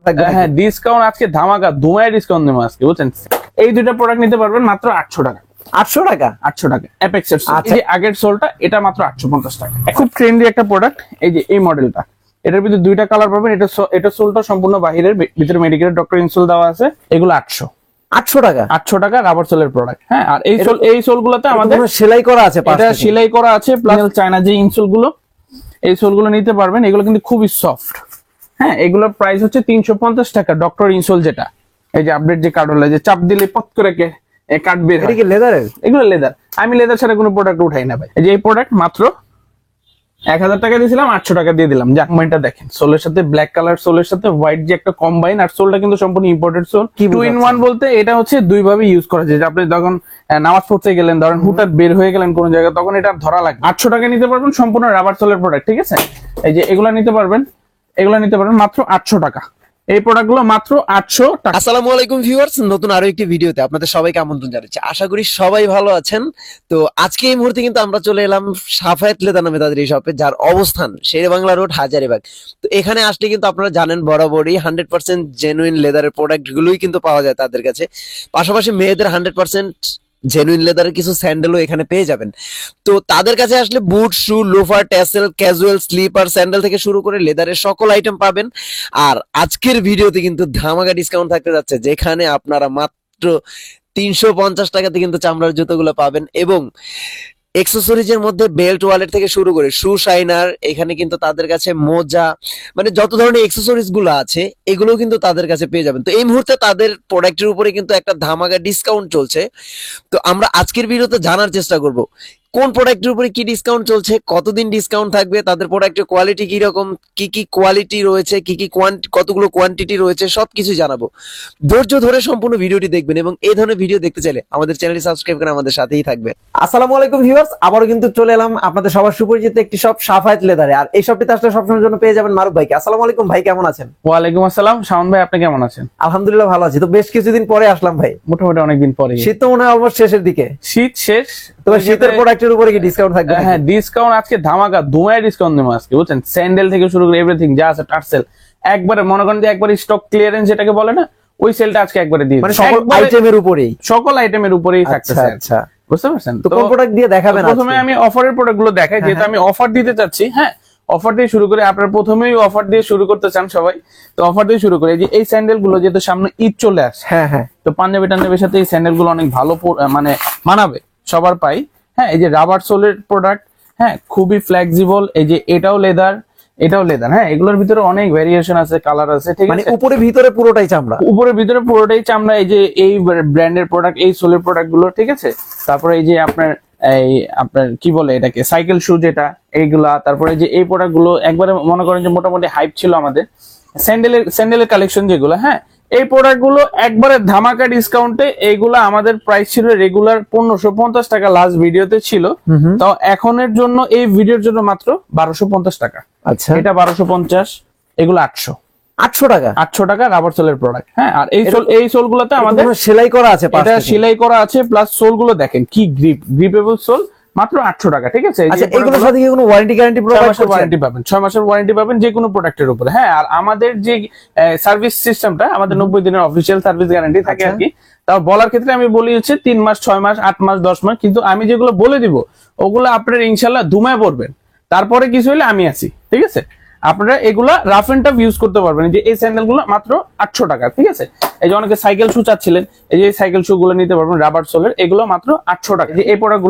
হ্যাঁ ডিসকাউন্ট আজকে ধামাকা ধুমায় ডিসকাউন্ট দেবো আজকে বুঝছেন। এই দুইটা প্রোডাক্ট নিতে পারবেন মাত্র 800 টাকা। 800 টাকা? 800 টাকা অ্যাপেক্স এর এই আগের সোলটা, এটা মাত্র 850 টাকা। খুব ট্রেন্ডি একটা প্রোডাক্ট, এই যে এই মডেলটা, এটার ভিতরে দুইটা কালার পাবেন। এটা সোলটা সম্পূর্ণ বাহিরের, ভিতরে মেডিকেল ডক্টর ইনসোল দেওয়া আছে। এগুলো 800 টাকা। 800 টাকা রাবার সোলের প্রোডাক্ট। হ্যাঁ আর এই সোল গুলোতে আমাদের সেলাই করা আছে, এটা সেলাই করা আছে প্লাস চায়না যে ইনসোল গুলো, এই সোল গুলো নিতে পারবেন। এগুলো কিন্তু খুবই সফট। হ্যাঁ এগুলোর প্রাইস হচ্ছে 350 টাকা ডক্টর ইনসোল, যেটা এই যে আপডেট যে কার্ড হলো যে চাপ দিলে পট করে কাট বের হয়। এটা কি লেদারের? এগুলো লেদার। আমি লেদার ছাড়া কোনো প্রোডাক্ট উঠাই না ভাই। এই যে এই প্রোডাক্ট মাত্র 1000 টাকা দিয়েছিলাম, 800 টাকা দিয়ে দিলাম। জাকমাইনটা দেখেন, সোলের সাথে ব্ল্যাক কালার, সোলের সাথে হোয়াইট যে একটা কম্বাইন, আর সোলটা কিন্তু সম্পূর্ণ ইম্পোর্টেড সোল। 2 in 1 বলতে এটা হচ্ছে দুই ভাবে ইউজ করা যায়। আপনি যখন নামাজ পড়তে গেলেন, ধরেন হুটার বের হয়ে গেলেন কোন জায়গায়, তখন এটা ধরা লাগবে। 800 টাকা নিতে পারবেন সম্পূর্ণ রাবার সোলের প্রোডাক্ট, ঠিক আছে। এই যে এগুলো নিতে পারবেন, এগুলো নিতে পারবেন মাত্র 800 টাকা। এই প্রোডাক্টগুলো মাত্র 800 টাকা। আসসালামু আলাইকুম ভিউয়ার্স, নতুন আরো একটি ভিডিওতে আপনাদের সবাইকে আমন্ত্রণ জানাচ্ছি। আশা করি সবাই ভালো আছেন। তো আজকে এই মুহূর্তে কিন্তু আমরা চলে এলাম সাফায়েত লেদার নামে তাদের এই শপে, যার অবস্থান শেরেবাংলা রোড, হাজারীবাগ। তো এখানে আসলে কিন্তু আপনারা জানেন বরাবরই 100% জেনুইন লেদারের প্রোডাক্ট গুলোই কিন্তু পাওয়া যায় তাদের কাছে। পাশাপাশি মেয়েদের 100% জেনুইন লেদারের কিছু স্যান্ডেলও এখানে পেয়ে যাবেন। তো তাদের কাছে আসলে boot, shoe, loafer, tassel, casual, slipper, sandal থেকে শুরু করে লেদারের সকল আইটেম পাবেন। আর আজকের ভিডিওতে কিন্তু ধামাকা ডিসকাউন্ট থাকতে যাচ্ছে, যেখানে আপনারা মাত্র 350 টাকাতে কিন্তু চামড়ার জুতোগুলো পাবেন। এবং এক্সেসরিজের মধ্যে বেল্ট, ওয়ালেট থেকে শুরু করে শু শাইনার, এখানে কিন্তু তাদের কাছে মোজা, মানে যত ধরনের এক্সেসরিজ গুলো আছে এগুলো কিন্তু তাদের কাছে পেয়ে যাবেন। তো এই মুহূর্তে তাদের প্রোডাক্টের উপরে কিন্তু একটা ধামাকা ডিসকাউন্ট চলছে। তো আমরা আজকের ভিডিওতে জানার চেষ্টা করব কোন প্রোডাক্টের উপরে কি ডিসকাউন্ট চলছে, কতদিন ডিসকাউন্ট থাকবে, তাদের প্রোডাক্টের কোয়ালিটি কি রকম, কি কি কোয়ালিটি রয়েছে, কি কি কতগুলো কোয়ান্টিটি রয়েছে, সবকিছু জানাবো। ধৈর্য ধরে সম্পূর্ণ ভিডিওটি দেখবেন এবং এই ধরনের ভিডিও দেখতে চাইলে আমাদের চ্যানেলটি সাবস্ক্রাইব করে আমাদের সাথেই থাকবে। আসসালামু আলাইকুম ভিউয়ার্স, আবারও কিন্তু চলে এলাম আপনাদের সবার সুপরিচিত একটি শপ সাফায়েত লেদারে। আর এই শপটিতে আসলে সবসময়ের জন্য পেয়ে যাবেন মারুফ ভাইকে। আসসালামু আলাইকুম ভাই, কেমন আছেন? ওয়ালাইকুম আসসালাম শাওন ভাই, আপনি কেমন আছেন? আলহামদুলিল্লাহ ভালো আছি। তো বেশ কিছুদিন পরে আসলাম ভাই, মোটামুটি অনেকদিন পরে। শীত তো মনে হয় অলমোস্ট শেষের দিকে। শীত শেষ, তো শীতের প্রোডাক্টের উপরে কি ডিসকাউন্ট থাকবে? হ্যাঁ ডিসকাউন্ট আজকে ধামাকা ধুমায় ডিসকাউন্ট দেবো আজকে বুঝছেন। স্যান্ডেল থেকে শুরু করে এভরিথিং যা আছে টার্সেল একবারে মনে করেন যে একবারে স্টক ক্লিয়ারেন্স যেটাকে বলে না, ওই সেলটা আজকে একবারে দিয়ে মানে সকল আইটেমের উপরেই থাকতেছে। আচ্ছা বুঝতে পারছেন? তো কোন প্রোডাক্ট দিয়ে দেখাবেন? প্রথমে আমি অফারের প্রোডাক্ট গুলো দেখাই, যেহেতু আমি অফার দিতে চাচ্ছি। হ্যাঁ অফার দিয়ে শুরু করে, আপনারা প্রথমেই অফার দিয়ে শুরু করতে চান সবাই, তো অফার দিয়ে শুরু করে। যে এই স্যান্ডেল গুলো যেহেতু সামনে ঈদ চলে আসে, হ্যাঁ হ্যাঁ, তো পাঞ্জাবি টাঞ্জাবির সাথে এই স্যান্ডেল গুলো অনেক ভালো মানে মানাবে সবার পাই। হ্যাঁ এই যে রাবার সোলের প্রোডাক্ট, হ্যাঁ খুবই ফ্লেক্সিবল। এই যে এটাও লেদার, এটাও লেদার। হ্যাঁ এগুলোর ভিতরে অনেক ভেরিয়েশন আছে, কালার আছে, ঠিক আছে। মানে উপরে ভিতরে পুরোটাই চামড়া? উপরে ভিতরে পুরোটাই চামড়া। এই যে এই ব্র্যান্ডের প্রোডাক্ট, এই সোলের প্রোডাক্ট গুলো, ঠিক আছে। তারপরে এই যে আপনার কি বলে এটাকে, সাইকেল শু যেটা, এইগুলা। তারপরে যে এই প্রোডাক্ট গুলো একবারে মনে করেন যে মোটামুটি হাইপ ছিল আমাদের। স্যান্ডেলের কালেকশন যেগুলো, হ্যাঁ এই প্রোডাক্ট গুলো একবারে ধামাকা ডিসকাউন্টে। এইগুলা আমাদের প্রাইস ছিল রেগুলার 1550 টাকা, লাস্ট ভিডিওতে ছিল। তো এখনের জন্য এই ভিডিওর জন্য মাত্র 1250 টাকা। আচ্ছা এটা 1250, এগুলো 800 টাকা। 800 টাকা রাবার সোলের প্রোডাক্ট। হ্যাঁ আর এই সোল গুলোতে আমাদের সেলাই করা আছে, এটা সেলাই করা আছে, প্লাস সোল গুলো দেখেন কি গ্রিপেবল সোল, মাত্র 800 টাকা, ঠিক আছে। আচ্ছা এগুলোর সাথে কি কোনো ওয়ারেন্টি গ্যারান্টি প্রোভাইড করছেন? ওয়ারেন্টি পাবেন, 6 মাসের ওয়ারেন্টি পাবেন যে কোনো প্রোডাক্টের উপরে। হ্যাঁ আর আমাদের যে সার্ভিস সিস্টেমটা, আমাদের 90 দিনের অফিসিয়াল সার্ভিস গ্যারান্টি থাকে আর কি। তাও বলার ক্ষেত্রে আমি বলি হচ্ছে 3 মাস, 6 মাস, 8 মাস, 10 মাস, কিন্তু আমি যেগুলো বলে দিব ওগুলো আপনার ইনশাল্লাহ ধুমায় পড়বেন। তারপরে কিছু হলে আমি আছি, ঠিক আছে। আপনারা এগুলা রাফ এন্ড টাফ ইউজ করতে পারবেন। যে এই স্যান্ডেল গুলো মাত্র 800 টাকা, ঠিক আছে। এই যে অনেকে সাইকেল শু চাচ্ছিলেন, এই যে সাইকেল শু গুলো নিতে পারবেন রাবার সোলের, এগুলো মাত্র 800 টাকা। যে এই প্রোডাক্ট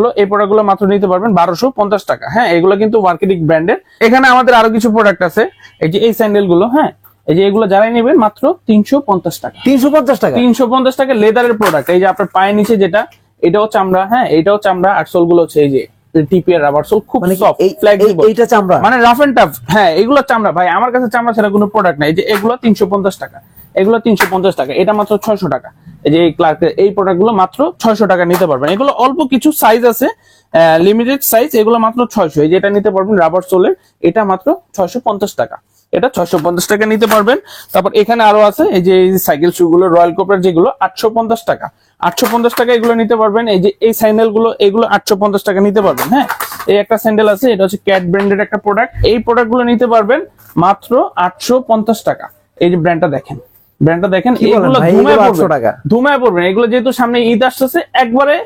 গুলো মাত্র নিতে পারবেন 1250 টাকা। হ্যাঁ এগুলো কিন্তু মার্কেটিং ব্র্যান্ডের। এখানে আমাদের আরো কিছু প্রোডাক্ট আছে, এই যে এই স্যান্ডেল গুলো, হ্যাঁ এই যে এগুলো যারাই নেবেন মাত্র 350 টাকা। 350 টাকা? 350 টাকা লেদারের প্রোডাক্ট। এই যে আপনার পায়ের নিচে যেটা, এটাও চামড়া। হ্যাঁ এটাও চামড়া, আর সোল গুলো হচ্ছে এই যে টিপিআর রাবার সোল, খুব সফট ফ্লেক্সিবল। এইটা চামড়া, মানে রাফ এন্ড টাফ। হ্যাঁ এগুলো চামড়া ভাই, আমার কাছে চামড়া ছাড়া কোনো প্রোডাক্ট নাই। যে এগুলো 350 টাকা, এগুলো 350 টাকা, এটা মাত্র 600 টাকা। এই যে ক্লার্কের এই প্রোডাক্ট গুলো মাত্র 600 টাকা নিতে পারবেন। এগুলো অল্প কিছু সাইজ আছে, লিমিটেড সাইজ, এগুলো মাত্র 600। এই যে এটা নিতে পারবেন রাবার সোলের, এটা মাত্র 650 টাকা, এটা 650 টাকা নিতে পারবেন। তারপর এখানে আরো আছে, এই যে সাইকেল শু গুলো রয়্যাল কোপরার যেগুলো 850 টাকা, 850 টাকা এগুলো নিতে পারবেন। এই যে এই স্যান্ডেল গুলো, এগুলো 850 টাকা নিতে পারবেন। হ্যাঁ এই একটা স্যান্ডেল আছে, এটা হচ্ছে ক্যাট ব্র্যান্ডের একটা প্রোডাক্ট। এই প্রোডাক্ট গুলো নিতে পারবেন মাত্র 850 টাকা। এই যে ব্র্যান্ডটা দেখেন, ব্র্যান্ডটা দেখেন, কি বলেন এগুলো ভাই, ধুমায় এগুলো 800 পড়বে, টাকা? ধুমায় পড়বে না। এগুলো যেহেতু সামনে ঈদ আসতেছে, একবারে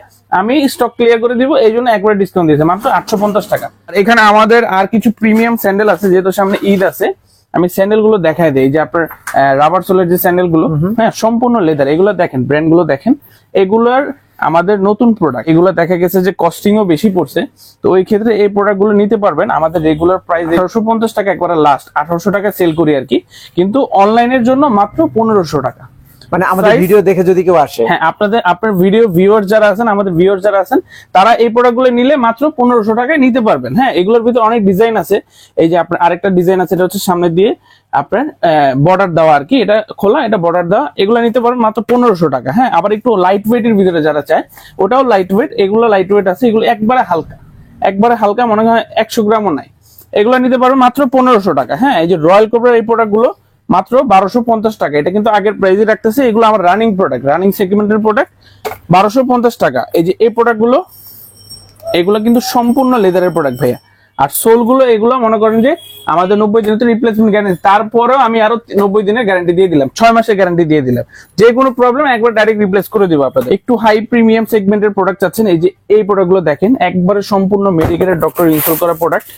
আমি স্টক ক্লিয়ার করে দিব, এই জন্য একবারে ডিসকাউন্ট দিয়েছে মাত্র 850 টাকা। আর এখানে আমাদের আর কিছু প্রিমিয়াম স্যান্ডেল আছে, যেহেতু সামনে ঈদ আছে আমি স্যান্ডেল গুলো দেখাই দিই। যে আপনার রাবার সোলের যে স্যান্ডেল গুলো, হ্যাঁ সম্পূর্ণ লেদার, এগুলো দেখেন, ব্র্যান্ড গুলো দেখেন, এগুলোর আমাদের নতুন প্রোডাক্ট, এগুলো দেখা গেছে যে কস্টিংও বেশি পড়ছে। তো ওই ক্ষেত্রে এই প্রোডাক্ট গুলো নিতে পারবেন। আমাদের রেগুলার প্রাইস 1850 টাকা, একবার লাস্ট 1800 টাকা সেল করি আর কি, কিন্তু অনলাইনের জন্য মাত্র 1500 টাকা। মানে আমাদের Price- ভিডিও দেখে যদি কেউ আসে, হ্যাঁ, আপনার ভিডিও ভিউয়ার যারা আছেন, আমাদের ভিউয়ার যারা আছেন, তারা এই প্রোডাক্ট গুলো নিলে মাত্র 1500 টাকায় নিতে পারবেন। হ্যাঁ, এগুলোর ভিতরে অনেক ডিজাইন আছে। এই যে আপনার আরেকটা ডিজাইন আছে, এটা হচ্ছে সামনে দিয়ে আপনার বর্ডার দেওয়া আর কি, এটা খোলা, এটা বর্ডার দেওয়া, এগুলো নিতে পারবেন মাত্র 1500 টাকা। হ্যাঁ, আবার একটু লাইট ওয়েট এর ভিতরে যারা চায়, ওটাও লাইট ওয়েট, এগুলো লাইট ওয়েট আছে, এগুলো একবারে হালকা, একবারে হালকা, মনে হয় 100 গ্রামও নাই। এগুলো নিতে পারবেন মাত্র 1500 টাকা। হ্যাঁ, এই যে রয়্যাল কোবরার এই প্রোডাক্ট গুলো মাত্র 1250 টাকা। এটা কিন্তু আগের প্রাইসে রাখতেছে, এগুলো আমার রানিং প্রোডাক্ট, রানিং সেগমেন্টের প্রোডাক্ট, 1250 টাকা। এই যে এই প্রোডাক্ট গুলো, এগুলো কিন্তু সম্পূর্ণ লেদারের প্রোডাক্ট ভাইয়া। আর সোল গুলো, এগুলো মনে করেন যে আমাদের 90 দিনের রিপ্লেসমেন্ট গ্যারান্টি, তারপরেও আমি আরো 90 দিনের গ্যারান্টি দিয়ে দিলাম, 6 মাসের গ্যারান্টি দিয়ে দিলাম। যে কোনো প্রবলেম একবার ডাইরেক্ট রিপ্লেস করে দিব আপনাদের। একটু হাই প্রিমিয়াম সেগমেন্টের প্রোডাক্ট চাচ্ছেন, এই যে এই প্রোডাক্ট গুলো দেখেন, একবারে সম্পূর্ণ মেডিকেলের ডক্টর ইনস্টল করা প্রোডাক্ট।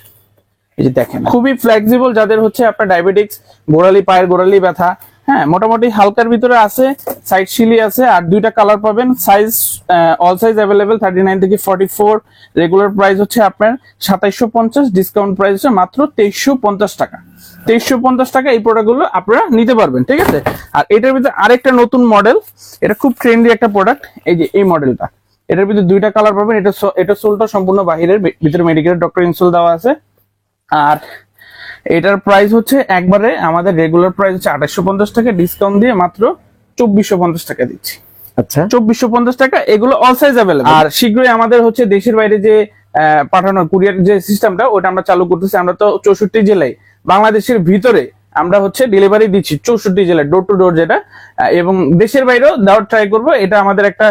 এই যে দেখেন, খুবই ফ্লেক্সিবল, যাদের হচ্ছে আপনার ডায়াবেটিক্স, গোড়ালি, পায়ের গোড়ালি ব্যথা, হ্যাঁ মোটামুটি হালকার ভিতরে আছে, সাইড শিলি আছে, আর দুইটা কালার পাবেন। সাইজ অল সাইজ অ্যাভেলেবেল, 39 থেকে 44। রেগুলার প্রাইস হচ্ছে আপনার 2750, ডিসকাউন্ট প্রাইস হচ্ছে মাত্র 2350 টাকা। 2350 টাকা এই প্রোডাক্ট গুলো আপনারা নিতে পারবেন, ঠিক আছে। আর এটার ভিতরে আরেকটা নতুন মডেল, এটা খুব ট্রেন্ডি একটা প্রোডাক্ট, এই যে এই মডেলটা, এটার ভিতরে দুইটা কালার পাবেন। এটা সোলটা সম্পূর্ণ বাহিরের, ভিতরে মেডিকেল ডক্টর ইনসোল দেওয়া আছে। আর এটার প্রাইস হচ্ছে একবারে আমাদের রেগুলার প্রাইস হচ্ছে 2850 টাকা, ডিসকাউন্ট দিয়ে মাত্র 2450 টাকা দিচ্ছি। আচ্ছা 2450 টাকা, এগুলো অল সাইজ অ্যাভেলেবল। আর শীঘ্রই আমাদের হচ্ছে দেশের বাইরে যে পাঠানোর কুরিয়ার যে সিস্টেমটা, ওটা আমরা চালু করতেছি। আমরা তো 64 জেলায়, বাংলাদেশের ভিতরে আমরা হচ্ছে ডেলিভারি দিচ্ছি 64 জেলায়, ডোর টু ডোর যেটা, এবং দেশের বাইরেও দেওয়ার ট্রাই করবো। এটা আমাদের একটা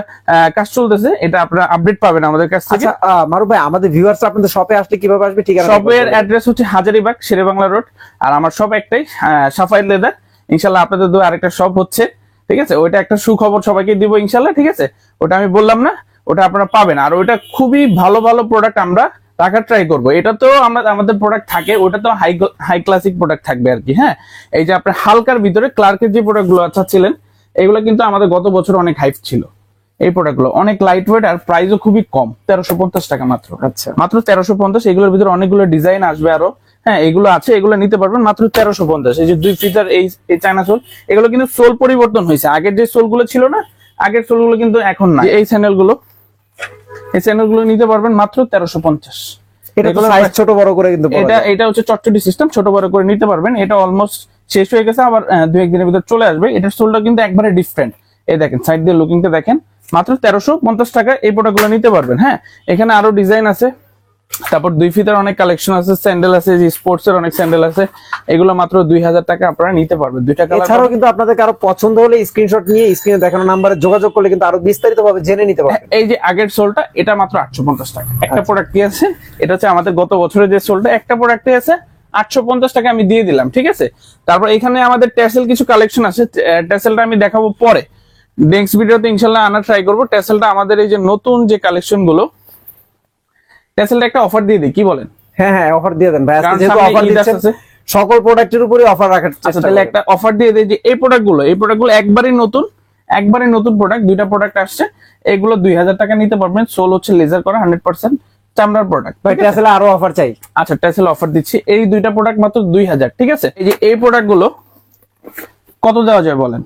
কাজ চলতেছে, এটা আপনারা আপডেট পাবেন আমাদের কাছ থেকে। আচ্ছা মারুফ ভাই, আমাদের ভিউয়ার্স আপনাদের শপে আসলে কিভাবে আসবে? ঠিকানা শপের অ্যাড্রেস হচ্ছে হাজারীবাগ, শেরেবাংলা রোড। আর আমার শপ একটাই, সাফায়েত লেদার। ইনশাল্লাহ আপনাদের দু আরেকটা শপ হচ্ছে, ঠিক আছে। ওইটা একটা সুখবর সবাইকে দিব ইনশাল্লাহ, ঠিক আছে। ওটা আমি বললাম না, ওটা আপনারা পাবেন। আর ওইটা খুবই ভালো ভালো প্রোডাক্ট আমরা রাখার ট্রাই করবো। এটা তো আমাদের প্রোডাক্ট থাকে, ওটা তো হাই ক্লাসিক প্রোডাক্ট থাকবে আর কি। হ্যাঁ, এই যে আপনার হালকার ভিতরে ক্লার্কের যে প্রোডাক্ট গুলো চাচ্ছিলেন, এগুলো কিন্তু আমাদের গত বছর অনেক হাইপ ছিল। এই প্রোডাক্ট গুলো অনেক লাইট ওয়েট, আর প্রাইসও খুবই কম, 1350 টাকা মাত্র। আচ্ছা মাত্র 1350। এগুলোর ভিতরে অনেকগুলো ডিজাইন আসবে আরো, হ্যাঁ এগুলো আছে, এগুলো নিতে পারবেন মাত্র 1350। এই যে 2 ফিটার এই চায়না সোল, এগুলো কিন্তু সোল পরিবর্তন হয়েছে। আগের যে সোল গুলো ছিল না, আগের সোল গুলো কিন্তু এখন না। এই স্যান্ডেল গুলো, এই স্যান্ডেল গুলো নিতে পারবেন মাত্র 1350। এটা তো সাইজ ছোট বড় করে কিন্তু এটা হচ্ছে চটচটি সিস্টেম, ছোট বড় করে নিতে পারবেন। এটা অলমোস্ট শেষ হয়ে গেছে, আবার 2-1 দিনের ভিতর চলে আসবে। এটার সোলটা কিন্তু একবারে ডিফারেন্ট। এই দেখেন, সাইড দিয়ে লুকিংটা দেখেন, মাত্র 1350 টাকা এই প্রোডাক্ট গুলো নিতে পারবেন। হ্যাঁ, এখানে আরো ডিজাইন আছে, তারপর 2 ফিতার অনেক কালেকশন আছে, স্যান্ডেল আছে, যে স্পোর্টস এর অনেক স্যান্ডেল আছে, এগুলো মাত্র 2000 টাকা আপনারা নিতে পারবেন। দুইটা কালার। এছাড়াও কিন্তু আপনাদের কারো পছন্দ হলে স্ক্রিনশট নিয়ে স্ক্রিনে দেখানো নাম্বারে যোগাযোগ করলে কিন্তু আরো বিস্তারিত ভাবে জেনে নিতে পারবেন। এই যে আগের সোলটা, এটা মাত্র 850 টাকা। একটা প্রোডাক্ট কি আছে, এটা হচ্ছে আমাদের গত বছরের যে সোলটা, একটা প্রোডাক্টে আছে 850 টাকা আমি দিয়ে দিলাম, ঠিক আছে। তারপর এখানে আমাদের টেসেল কিছু কালেকশন আছে, টেসেলটা আমি দেখাবো পরে, নেক্সট ভিডিওতে ইনশাল্লাহ আনা ট্রাই করবো। টেসেলটা আমাদের এই যে নতুন যে কালেকশন গুলো, টেসেলটা একটা অফার দিয়ে দিই, কি বলেন? হ্যাঁ হ্যাঁ, অফার দিয়ে দেন ভাই, আজকে কারণ যেহেতু সামনে অফার ঈদ দিচ্ছেন আসছে। সকল প্রোডাক্টের উপরে অফার রাখার আচ্ছা, চেষ্টা তাহলে করবেন। একটা অফার দিয়ে দেয় যে এই প্রোডাক্টগুলো একবারই নতুন প্রোডাক্ট, দুইটা প্রোডাক্ট আসছে, এগুলো 2000 টাকা নিতে পারবেন। সোল হচ্ছে লেজার করা 100% চামড়ার প্রোডাক্ট। ভাই আসলে আরো অফার চাই। আচ্ছা, টেসেল অফার দিচ্ছি, এই দুইটা প্রোডাক্ট মাত্র 2000, ঠিক আছে। এই যে এই প্রোডাক্টগুলো কত দেওয়া যায় বলেন?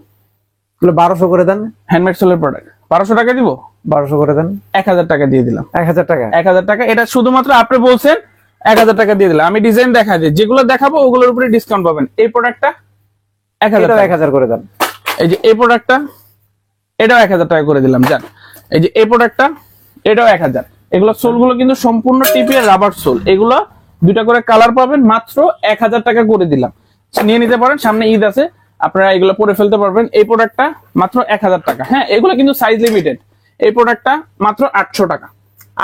1200 করে দেন। হ্যান্ডমেড সোলের প্রোডাক্ট 1200 টাকা দিব, 1200 করে দেন। 1000 টাকা দিয়ে দিলাম। 1000 টাকা, 1000 টাকা। এটা শুধুমাত্র আপনি বলছেন 1000 টাকা দিয়ে দিলাম। আমি ডিজাইন দেখা যায়, যেগুলো দেখাবো ওগুলোর উপরে ডিসকাউন্ট পাবেন। এই প্রোডাক্টটা 1000 টাকা। 1000 করে দেন। এই যে এই প্রোডাক্টটা, এটাও 1000 টাকা করে দিলাম। যান, এই যে এই প্রোডাক্টটা, এটাও 1000। এগুলো সোলগুলো কিন্তু সম্পূর্ণ টিপিয়ার রাবার সোল, এগুলো দুইটা করে কালার পাবেন, মাত্র 1000 টাকা করে দিলাম। নিয়ে নিতে পারেন, সামনে ঈদ আছে, আপনারা এগুলো পরে ফেলতে পারবেন। এই প্রোডাক্টটা মাত্র 1000 টাকা। হ্যাঁ, এগুলো কিন্তু সাইজ লিমিটেড। এই প্রোডাক্টটা মাত্র 800 টাকা।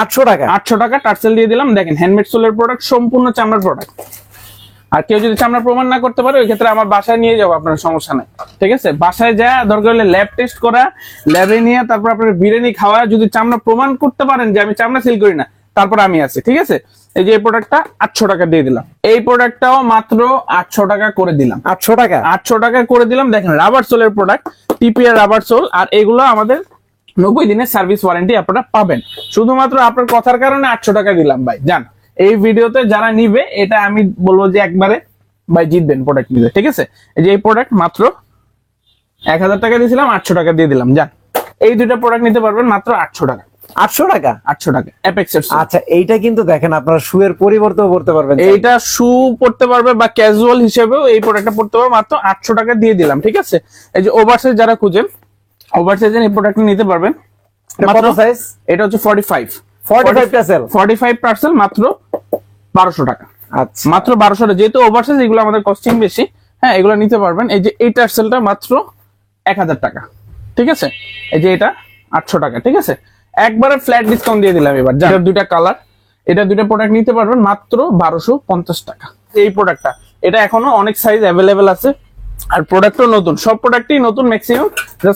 800 টাকা, 800 টাকা টার্সেল দিয়ে দিলাম। দেখেন, হ্যান্ডমেড সোলের প্রোডাক্ট, সম্পূর্ণ চামড়ার প্রোডাক্ট, আর কেউ যদি চামড়া প্রমাণ না করতে পারে ওই ক্ষেত্রে আমার বাসায় নিয়ে যাবো, আপনার সমস্যা নাই। ঠিক আছে, বাসায় যা দরকার হলে ল্যাব টেস্ট করা, ল্যাবে নিয়ে তারপর আপনার বিরিয়ানি খাওয়া, যদি চামড়া প্রমাণ করতে পারেন যে আমি চামড়া সেল করি না, তারপর আমি আছি। ঠিক আছে, এই যে এই প্রোডাক্টটা 800 টাকা দিয়ে দিলাম, এই প্রোডাক্টটাও মাত্র 800 টাকা করে দিলাম। 800 টাকা? 800 টাকা করে দিলাম। দেখেন রাবার সোলের প্রোডাক্ট, টিপিআর রাবার সোল, আর এগুলো আমাদের 90 দিনের সার্ভিস ওয়ারেন্টি আপনারা পাবেন। শুধুমাত্র আপনার কথার কারণে 800 টাকা দিলাম ভাই। জান এই ভিডিওতে যারা নিবে এটা আমি বলবো যে একবারে ভাই জিতবেন প্রোডাক্ট নিবে। ঠিক আছে, এই যে এই প্রোডাক্ট মাত্র 1000 টাকা দিয়েছিলাম, 800 টাকা দিয়ে দিলাম। জান এই দুইটা প্রোডাক্ট নিতে পারবেন মাত্র 800 টাকা। 800 টাকা? 800 টাকা অ্যাপেক্স এর। আচ্ছা, এইটা কিন্তু দেখেন আপনারা শুয়ের পরিবর্তেও পড়তে পারবেন, এইটা শু পড়তে পারবে বা ক্যাজুয়াল হিসেবেও এই প্রোডাক্টটা পড়তে পারবে, মাত্র 800 টাকা দিয়ে দিলাম। ঠিক আছে, এই যে ওভারসাইজ যারা খুঁজেন, ওভারসাইজের এই প্রোডাক্টটা নিতে পারবেন। কত সাইজ? এটা হচ্ছে 45 টাসেল, 45% মাত্র 1200 টাকা। আচ্ছা, মাত্র 1200 টাকা, যেহেতু ওভারসাইজ এগুলো আমাদের কস্টিং বেশি। হ্যাঁ, এগুলো নিতে পারবেন। এই যে এই টার্সেলটা মাত্র 1000 টাকা। ঠিক আছে, এই যে এটা 800 টাকা। ঠিক আছে, একবারে ফ্ল্যাট ডিসকাউন্ট দিয়ে দিলাম। এবার যার দুইটা কালার, এটা দুইটা প্রোডাক্ট নিতে পারবেন মাত্র 1250 টাকা। এই প্রোডাক্টটা, এটা এখনো অনেক সাইজ অ্যাভেলেবেল আছে, আর প্রোডাক্টও নতুন, সব প্রোডাক্টই নতুন ম্যাক্সিমাম,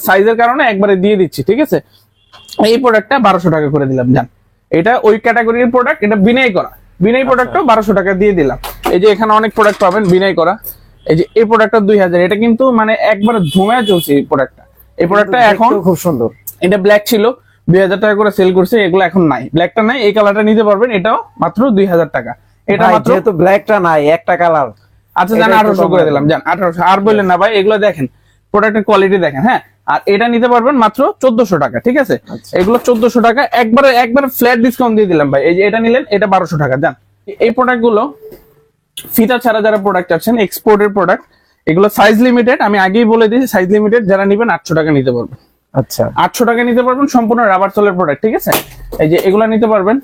সাইজের কারণে একবারে দিয়ে দিচ্ছি। ঠিক আছে, এই প্রোডাক্টটা 1200 টাকা করে দিলাম। জান এটা ওই ক্যাটাগরির প্রোডাক্ট, এটা বিনাই করা, বিনাই প্রোডাক্টও 1200 টাকা দিয়ে দিলাম। এই যে এখানে অনেক প্রোডাক্ট পাবেন বিনাই করা। এই যে এই প্রোডাক্টটা 2000, এটা কিন্তু মানে একবার ধুমে চলছে এই প্রোডাক্টটা। এই প্রোডাক্টটা এখন খুব সুন্দর। এটা ব্ল্যাক ছিল, 2000 টাকা করে সেল করছে, এগুলো এখন নাই, ব্ল্যাকটা নাই, এই কালারটা নিতে পারবেন, এটাও মাত্র 2000 টাকা। এটা মাত্র, যেহেতু ব্ল্যাকটা নাই, একটা কালার। আচ্ছা জান 1800 করে দিলাম। জান 1800, আর বললেন না ভাই, এগুলো দেখেন প্রোডাক্টের কোয়ালিটি দেখেন। হ্যাঁ, আর এটা নিতে পারবেন মাত্র 1400 টাকা। ঠিক আছে, এগুলো 1400 টাকা, একবার ফ্ল্যাট ডিসকাউন্ট দিয়ে দিলাম ভাই। এই যে এটা নিলেন, এটা 1200 টাকা। জান এই প্রোডাক্ট গুলো ফিতা ছাড়া যারা প্রোডাক্ট আছেন, এক্সপোর্টের প্রোডাক্ট, এগুলো সাইজ লিমিটেড, আমি আগেই বলে দিয়েছি সাইজ লিমিটেড, যারা নিবেন 800 টাকা নিতে পারবেন। আচ্ছা, 800 টাকা নিতে পারবেন, সম্পূর্ণ রাবার সোলের প্রোডাক্ট। ঠিক আছে, এই যে এগুলা নিতে পারবেন,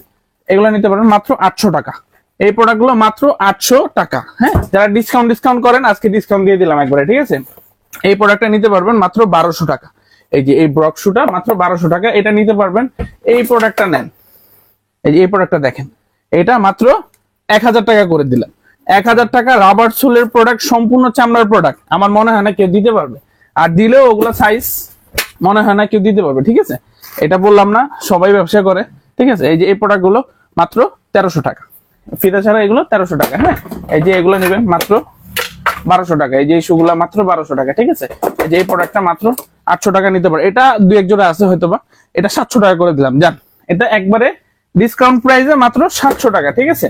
এগুলা নিতে পারবেন মাত্র 800 টাকা। এই প্রোডাক্টগুলো মাত্র 800 টাকা। হ্যাঁ, যারা ডিসকাউন্ট করেন আজকে ডিসকাউন্ট দিয়ে দিলাম একবারে। ঠিক আছে, এই প্রোডাক্টটা নিতে পারবেন মাত্র 1200 টাকা। এই যে এই ব্রক শুটা মাত্র 1200 টাকা, এটা নিতে পারবেন। এই প্রোডাক্টটা নেন, এই যে এই প্রোডাক্টটা দেখেন, এটা মাত্র 1000 টাকা করে দিলাম। 1000 টাকা রাবার সোলের প্রোডাক্ট, সম্পূর্ণ চামড়ার প্রোডাক্ট, আমার মনে হয় না কেউ দিতে পারবে, আর দিলেও ওগুলা সাইজ মনে হয় না কেউ দিতে পারবে। ঠিক আছে, এটা বললাম না, সবাই ব্যবসা করে। ঠিক আছে, এই যে এই প্রোডাক্ট গুলো মাত্র 1300 টাকা, ফিতা ছাড়া এগুলো 1300 টাকা। হ্যাঁ, এই যে এগুলো নেবেন মাত্র 1200 টাকা। এই যে ইস্যুগুলা মাত্র 1200 টাকা। ঠিক আছে, এই যে এই প্রোডাক্টটা মাত্র 800 টাকা নিতে পারে। এটা দুই এক জোড়া আছে হয়তোবা, এটা 700 টাকা করে দিলাম। জান এটা একবারে ডিসকাউন্ট প্রাইসে মাত্র 700 টাকা। ঠিক আছে,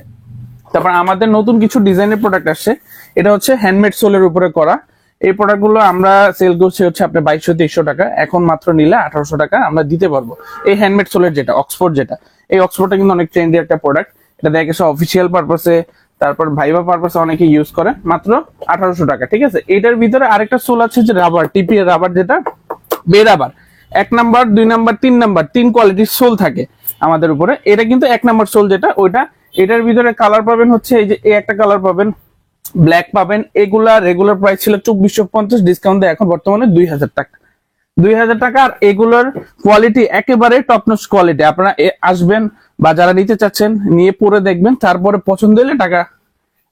তারপর আমাদের নতুন কিছু ডিজাইনের প্রোডাক্ট আসছে, এটা হচ্ছে হ্যান্ডমেড সোলের উপরে করা। এই প্রোডাক্ট গুলো আমরা সেল করছি হচ্ছে আপনার 2200-2300 টাকা, এখন মাত্র নিলে 1800 টাকা আমরা দিতে পারবো। এই হ্যান্ডমেড সোলের যেটা অক্সফোর্ড, যেটা এই অক্সফোর্ডটা কিন্তু অনেক ট্রেন্ডি একটা প্রোডাক্ট, এটা দেখে অফিসিয়াল পারপাসে, তারপর ভাইবা পারপাসে অনেকে ইউজ করে, মাত্র 1800 টাকা। ঠিক আছে, এটার ভিতরে আরেকটা সোল আছে যে রাবার, টিপিএ রাবার, যেটা বে রাবার, 1 নাম্বার 2 নাম্বার 3 নাম্বার 3 কোয়ালিটির সোল থাকে আমাদের উপরে। এটা কিন্তু 1 নাম্বার সোল যেটা, ওইটা এটার ভিতরে কালার পাবেন হচ্ছে এই যে এই একটা কালার পাবেন, ব্ল্যাক পাবেন। এগুলা রেগুলার প্রাইস ছিল 2450, ডিসকাউন্ট দেয় এখন বর্তমানে 2000 টাকা। 2000 টাকা। আর এগুলোর কোয়ালিটি একেবারে টপনচ কোয়ালিটি, আপনারা আসবেন বা যারা নিতে চাচ্ছেন নিয়ে পরে দেখবেন, তারপরে পছন্দ হলে টাকা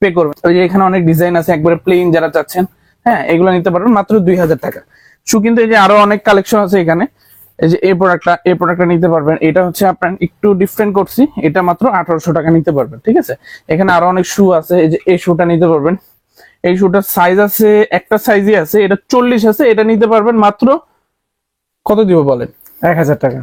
পে করবেন। ওই যে এখানে অনেক ডিজাইন আছে একবারে প্লেন, যারা চাচ্ছেন হ্যাঁ এগুলো নিতে পারবেন মাত্র 2000 টাকা। শু কিন্তু এই যে আরো অনেক কালেকশন আছে এখানে, এই যে এই প্রোডাক্টটা নিতে পারবেন। এটা হচ্ছে আপনার একটু ডিফারেন্ট করছি, এটা মাত্র 1800 টাকা নিতে পারবেন। ঠিক আছে, এখানে আরো অনেক শু আছে, এই যে এই শুটা নিতে পারবেন। এই শুটার সাইজ আছে, একটা সাইজই আছে, এটা 40 আছে, এটা নিতে পারবেন মাত্র কত দিব বলেন? 1000 টাকা।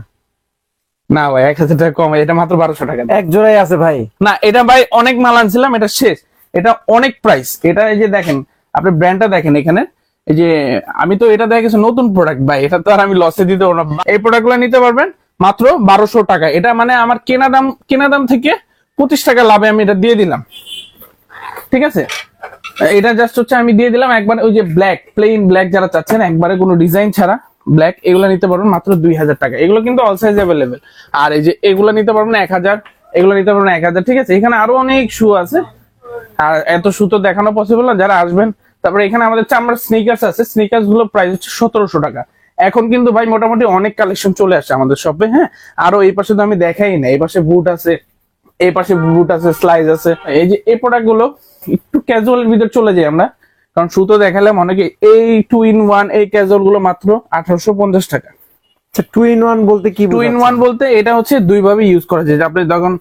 না ভাই 1000 টাকা কম, এটা মাত্র 1200 টাকা। এক জোড়াই আছে ভাই। না এটা ভাই অনেক মাল আনছিলাম, এটা শেষ, এটা অনেক প্রাইস। এটা এই যে দেখেন, আপনি ব্র্যান্ডটা দেখেন এখানে, এই যে আমি তো এটা দেখেছি নতুন প্রোডাক্ট ভাই, এটা তো আর আমি লসে দিতে পারবো না। এই প্রোডাক্ট গুলো নিতে পারবেন মাত্র 1200 টাকা। এটা মানে আমার কেনা দাম থেকে 25 টাকা লাভে আমি এটা দিয়ে দিলাম। ঠিক আছে, এটা জাস্ট হচ্ছে আমি দিয়ে দিলাম একবার। ওই যে ব্ল্যাক, প্লেন ব্ল্যাক যারা চাচ্ছেন একবারে কোনো ডিজাইন ছাড়া ব্ল্যাক, এগুলো নিতে পারবেন মাত্র 2000 টাকা। এগুলো কিন্তু অল সাইজ অ্যাভেলেবেল। আর এই যে এগুলো নিতে পারবেন 1000, এগুলো নিতে পারবেন 1000। ঠিক আছে, এখানে আরো অনেক শু আছে, আর এত শু তো দেখানো পসিবল না, যারা আসবেন। তারপরে এখানে আমাদের চামড়ার স্নিকার্স আছে, স্নিকার্স গুলো প্রাইস হচ্ছে 1700 টাকা। এখন কিন্তু ভাই মোটামুটি অনেক কালেকশন চলে আসছে আমাদের শপে। হ্যাঁ, আরো এই পাশে তো আমি দেখাই না, এই পাশে বুট আছে, এই পাশে বুট আছে, স্লাইজ আছে। এই যে এই প্রোডাক্ট গুলো একটু ক্যাজুয়ালের ভিতর চলে যাই আমরা, কারণ সুতো দেখালাম অনেকে। এই 2-in-1 এই ক্যাজুয়াল গুলো মাত্র 1850 টাকা। 2-in-1 বলতে কি 2-in-1 বলতে এটা হচ্ছে দুই ভাবে ইউজ করা যায়। যে আপনি যখন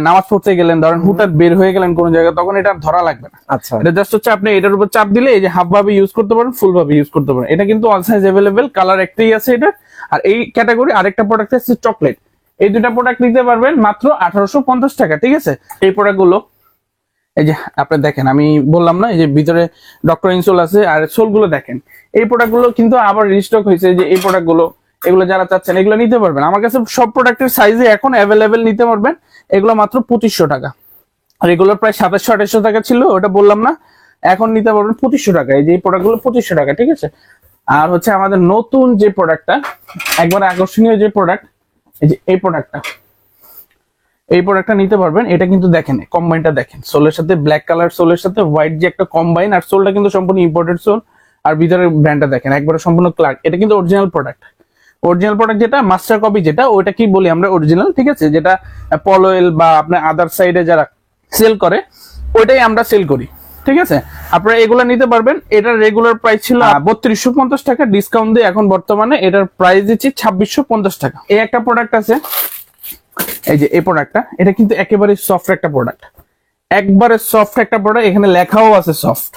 নামাজ পড়তে গেলেন, ধরেন হুটার বের হয়ে গেলেন কোন জায়গায়, তখন এটা আর ধরা লাগবে না। আচ্ছা, এটা জাস্ট হচ্ছে আপনি এটার উপর চাপ দিলে এই যে হাফ ভাবে ইউজ করতে পারেন, ফুল ভাবে ইউজ করতে পারেন। এটা কিন্তু অল সাইজ अवेलेबल, কালার একটাই আছে এটা। আর এই ক্যাটাগরি আরেকটা প্রোডাক্ট আছে চকলেট, এই দুটা প্রোডাক্ট নিতে পারবেন মাত্র 1850 টাকা। ঠিক আছে, এই প্রোডাক্ট গুলো এই যে আপনি দেখেন, আমি বললাম না এই যে ভিতরে ডক্টর ইনসোল আছে, আর সোল গুলো দেখেন। এই প্রোডাক্ট গুলো কিন্তু আবার রিস্টক হয়েছে, যে এই প্রোডাক্ট গুলো, এগুলো যারা চাচ্ছেন এগুলো নিতে পারবেন আমার কাছে। সব প্রোডাক্টের সাইজে এখন অ্যাভেলেবেল নিতে পারবেন। এগুলো মাত্র 2500 টাকা। আর এগুলো প্রায় 2700-2800 টাকা ছিল, ওটা বললাম না, এখন নিতে পারবেন 2500 টাকা। এই যে এই প্রোডাক্ট গুলো 2500 টাকা। ঠিক আছে, আর হচ্ছে আমাদের নতুন যে প্রোডাক্টটা, একবার আকর্ষণীয় যে প্রোডাক্ট, এই যে এই প্রোডাক্টটা, এই প্রোডাক্টটা নিতে পারবেন। এটা কিন্তু দেখেন কম্বাইনটা দেখেন, সোলের সাথে ব্ল্যাক কালার, সোলের সাথে হোয়াইট যে একটা কম্বাইন, আর সোলটা কিন্তু সম্পূর্ণ ইম্পোর্টেড সোল। আর ভিতরের ব্র্যান্ডটা দেখেন একবারে সম্পূর্ণ ক্লার্ক। এটা কিন্তু অরিজিনাল প্রোডাক্ট। অরিজিনাল প্রোডাক্ট যেটা মাস্টার কপি, যেটা ওইটা কি বলি আমরা অরিজিনাল। ঠিক আছে, যেটা পলোয়েল বা আপনার আদার সাইডে যারা সেল করে ওইটাই আমরা সেল করি। ঠিক আছে, আপনারা এগুলো নিতে পারবেন। এটার রেগুলার প্রাইস ছিল 3250 টাকা, ডিসকাউন্ট দিয়ে এখন বর্তমানে এটার প্রাইস দিচ্ছি 2650 টাকা। এই একটা প্রোডাক্ট আছে, এই যে এই প্রোডাক্টটা, এটা কিন্তু একেবারে সফট একটা প্রোডাক্ট, একবারে সফট একটা প্রোডাক্ট। এখানে লেখাও আছে সফট।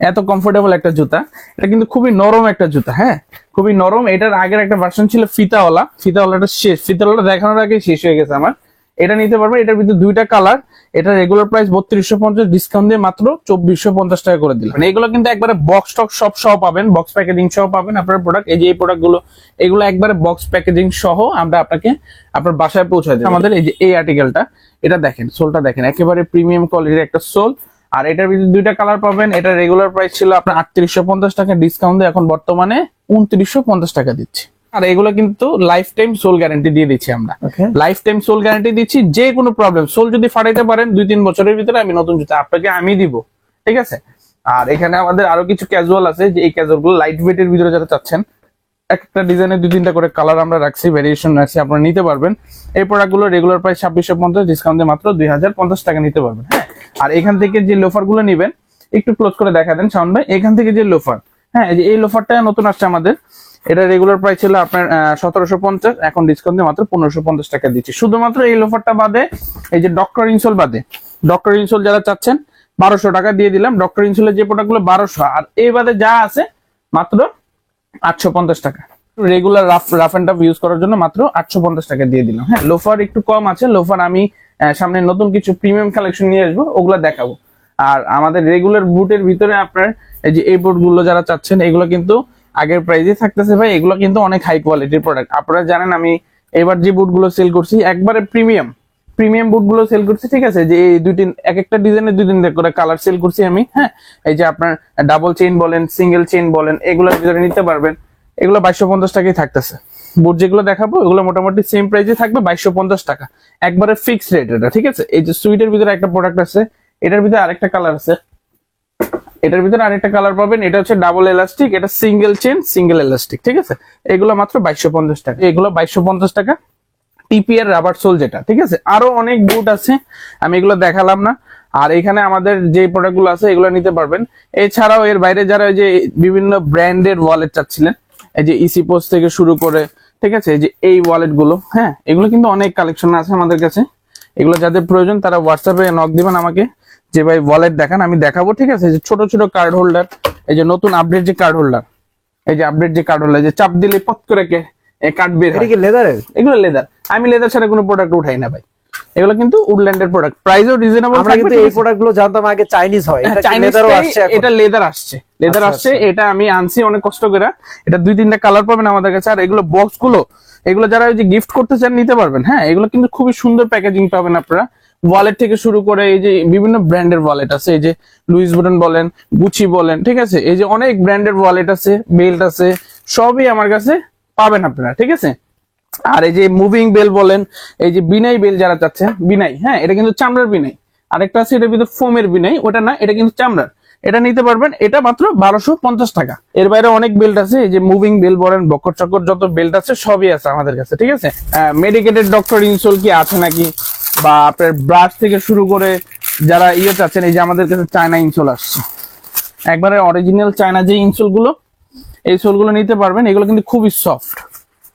এত কমফোর্টেবল একটা জুতা, এটা কিন্তু খুবই নরম একটা জুতা। হ্যাঁ, খুবই নরম। এটার আগের একটা ভার্সন ছিল ফিতাওয়ালা, ফিতাওয়ালাটা শেষ, ফিতাওয়ালা দেখানোর আগে শেষ হয়ে গেছে আমার। এটা নিতে পারবেন, এটার ভিতরে দুইটা কালার। এটা রেগুলার প্রাইস 3250, ডিসকাউন্ট দিয়ে মাত্র 2450 টাকা করে দিলাম। এগুলো কিন্তু একবারে বক্স টক সব সহ পাবেন, বক্স প্যাকেজিং সহ পাবেন আপনার প্রোডাক্ট। এই যে এই প্রোডাক্ট গুলো, এগুলো একবারে বক্স প্যাকেজিং সহ আমরা আপনাকে আপনার বাসায় পৌঁছায় দেব। আমাদের এই যে এই আর্টিকেলটা, এটা দেখেন, সোলটা দেখেন, একেবারে প্রিমিয়াম কোয়ালিটির একটা সোল। আর এটার ভিতরে দুইটা কালার পাবেন। এটা রেগুলার প্রাইস ছিল আপনার 3850 টাকা, ডিসকাউন্ট দিয়ে এখন বর্তমানে 2950 টাকা দিচ্ছি। আর এগুলো কিন্তু লাইফ টাইম সোল গ্যারান্টি দিয়ে দিচ্ছি আমরা। লাইফ টাইম সোল গ্যারান্টি দিচ্ছি, যে কোনো প্রবলেম, সোল যদি ফাটাইতে পারেন 2-3 বছরের ভিতরে আমি নতুন জুতা আপনাকে আমি দিব। ঠিক আছে, আর এখানে আমাদের আরো কিছু ক্যাজুয়াল আছে, যে এই ক্যাজুয়াল গুলো লাইট ওয়েট এর ভিতরে যারা চাচ্ছেন, একটা ডিজাইনের 2-3টা করে কালার আমরা রাখছি, ভেরিয়েশন রাখছি, আপনারা নিতে পারবেন। এই প্রোডাক্ট গুলো রেগুলার প্রাইস 2650, ডিসকাউন্ট দিয়ে মাত্র 2050 টাকা নিতে পারবেন। হ্যাঁ, আর এখান থেকে যে লোফার গুলো নিবেন, একটু ক্লোজ করে দেখা দেন শাওন ভাই। এখান থেকে যে লোফার, হ্যাঁ, এই লোফারটা নতুন আসছে আমাদের। এটা রেগুলার প্রাইস ছিল আপনার 1750, এখন ডিসকাউন্ট দিয়ে মাত্র 1550 টাকা দিচ্ছি। শুধুমাত্র এই লোফারটা বাদে, এই যে ডক্টর ইনসোল বাদে, ডক্টর ইনসোল যারা চাচ্ছেন 1200 টাকা দিয়ে দিলাম। ডক্টর ইনসোলের যে প্রোডাক্ট গুলো 1200, আর এই বাদে যা আছে মাত্র 850 টাকা। Regular rough and tough use করার জন্য মাত্র 850 টাকা দিয়ে দিলাম। হ্যাঁ, লোফার একটু কম আছে। লোফার আমি সামনে নতুন কিছু প্রিমিয়াম কালেকশন নিয়ে আসবো, ওগুলো দেখাবো। আর আমাদের রেগুলার বুটের ভিতরে আপনার এই যে এই বুট গুলো যারা চাচ্ছেন, এগুলো কিন্তু আগের প্রাইসে থাকতেছে ভাই। এগুলো কিন্তু অনেক হাই কোয়ালিটির প্রোডাক্ট। আপনারা জানেন আমি এবার যে বুট গুলো সেল করছি একবারে প্রিমিয়াম বুট গুলো সেল করছি। ঠিক আছে, যে এই এক একটা ডিজাইনের 2-3টা করে কালার সেল করছি আমি। হ্যাঁ, এই যে আপনার ডাবল চেইন বলেন, সিঙ্গেল চেইন বলেন, এগুলোর ভিতরে নিতে পারবেন। এগুলো 2250 টাকাই থাকতেছে। বুট যেগুলো দেখাবো এগুলো মোটামুটি সেম প্রাইসে থাকবে, 2250 টাকা, একবারে ফিক্সড রেট এটা। ঠিক আছে, এই যে সুইটের ভিতরে একটা প্রোডাক্ট আছে, এটার ভিতরে আরেকটা কালার আছে, এটার ভিতরে আরেকটা কালার পাবেন। এটা হচ্ছে ডাবল এলাস্টিক, এটা সিঙ্গেল চেন সিঙ্গেল এলাস্টিক। ঠিক আছে, এগুলো মাত্র 2250 টাকা, এগুলো 2250 টাকা। টিপিআর রাবার সোল যেটা। ঠিক আছে, আরো অনেক বুট আছে, আমি এগুলো দেখালাম না। আর এখানে আমাদের যে প্রোডাক্ট গুলো আছে এগুলো নিতে পারবেন। এছাড়াও এর বাইরে যারা যে বিভিন্ন ব্র্যান্ডের ওয়ালেট চাচ্ছিলেন, এই যে ইসি পোস্ট থেকে শুরু করে, ঠিক আছে, এই যে এই ওয়ালেট গুলো, হ্যাঁ, এগুলো কিন্তু অনেক কালেকশন আছে আমাদের কাছে। এগুলো যাদের প্রয়োজন তারা হোয়াটসঅ্যাপে নক দিবেন আমাকে, যে ভাই ওয়ালেট দেখান, আমি দেখাবো। ঠিক আছে, যে ছোট ছোট কার্ড হোল্ডার, এই যে নতুন আপডেট যে কার্ড হোল্ডার, এই যে আপডেট যে কার্ড হোল্ডার, যে চাপ দিলে পট করে কার্ড বের হয়। লেদারের? এগুলো লেদার। আমি লেদার ছাড়া কোনো প্রোডাক্ট উঠাই না ভাই। এগুলো কিন্তু উডল্যান্ডের প্রোডাক্ট, প্রাইসও রিজনেবল। আমরা কিন্তু এই প্রোডাক্ট গুলো জানতাম আগে চাইনিজ হয়, এটা লেদারও আসছে এখন। এটা লেদার আসছে, লেদার আসছে। এটা আমি আনছি অনেক কষ্ট করে। এটা 2-3টা কালার পাবেন আমাদের কাছে। আর এগুলো বক্স গুলো, এগুলো যারা ওই যে গিফট করতে চান নিতে পারবেন। হ্যাঁ, এগুলো কিন্তু খুবই সুন্দর প্যাকেজিং পাবেন আপনারা। ওয়ালেট থেকে শুরু করে এই যে বিভিন্ন ব্র্যান্ডের ওয়ালেট আছে, এই যে লুইস বুটন বলেন, গুচি বলেন, ঠিক আছে, এই যে অনেক ব্র্যান্ডের ওয়ালেট আছে, বেল্ট আছে, সবই আমার কাছে পাবেন আপনারা। ঠিক আছে, আর এই যে মুভিং বেল বলেন, এই যে বিনাই বেল যারা চাচ্ছেন, বিনাই, হ্যাঁ, এটা কিন্তু চামড়ার বিনাই। আরেকটা আছে এটার ভিতরে ফোমের বিনাই, ওটা না, এটা কিন্তু চামড়ার। এটা নিতে পারবেন, এটা মাত্র 1250 টাকা। এর বাইরে অনেক বেল্ট আছে, এই যে মুভিং বেল বলেন, বকর চক্কর যত বেল্ট আছে সবই আছে আমাদের কাছে। ঠিক আছে, মেডিকেটেড ডক্টর ইনসোল কি আছে নাকি, বা আপনার ব্রাশ থেকে শুরু করে যারা ইয়ে চাচ্ছেন, এই যে আমাদের কাছে চায়না ইনসোল আসছে, একবারে অরিজিনাল চায়না যে ইনসোল গুলো, এই সোল গুলো নিতে পারবেন। এগুলো কিন্তু খুবই সফট।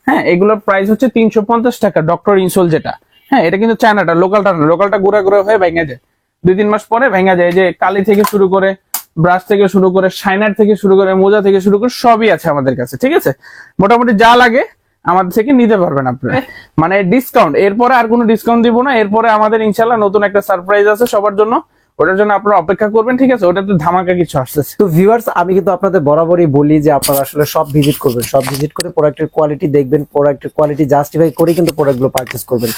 হ্যাঁ, এগুলোর প্রাইস হচ্ছে 350 টাকা, ডক্টর ইনসোল যেটা। হ্যাঁ, এটা কিন্তু চায়নাটা, লোকালটা না। লোকালটা গুঁড়া গুঁড়া হয়ে ভেঙে যায়, 2-3 মাস পরে ভেঙে যায়। এই যে কালি থেকে শুরু করে, ব্রাশ থেকে শুরু করে, শাইনার থেকে শুরু করে, মোজা থেকে শুরু করে সবই আছে আমাদের কাছে। ঠিক আছে, মোটামুটি যা লাগে আমাদের থেকে নিতে পারবেন আপনারা। মানে ডিসকাউন্ট, এরপরে আর কোনো ডিসকাউন্ট দিব না। এরপরে আমাদের ইনশাল্লাহ নতুন একটা সারপ্রাইজ আছে সবার জন্য, ওটার জন্য আপনারা অপেক্ষা করবেন। ঠিক আছে, ওটাতে ধামাকা কিছু আসতেছে। তো ভিউয়ার্স, আমি কিন্তু আপনাদের বরাবরই বলি যে আপনারা আসলে সব ভিজিট করবেন, সব ভিজিট করে প্রোডাক্টের কোয়ালিটি দেখবেন, প্রোডাক্টের কোয়ালিটি জাস্টিফাই করে কিন্তু প্রোডাক্টগুলো পারচেজ করবেন।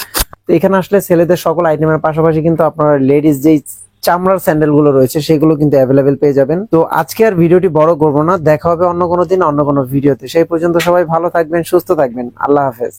তো এখানে আসলে ছেলেদের সকল আইটেমের পাশাপাশি কিন্তু আপনারা লেডিস যেই চামড়ার স্যান্ডেল গুলো রয়েছে সেগুলো কিন্তু অ্যাভেলেবেল পেয়ে যাবেন। তো আজকে আর ভিডিওটি বড় করবো না, দেখা হবে অন্য কোনো দিন অন্য কোনো ভিডিওতে। সেই পর্যন্ত সবাই ভালো থাকবেন, সুস্থ থাকবেন। আল্লাহ হাফেজ।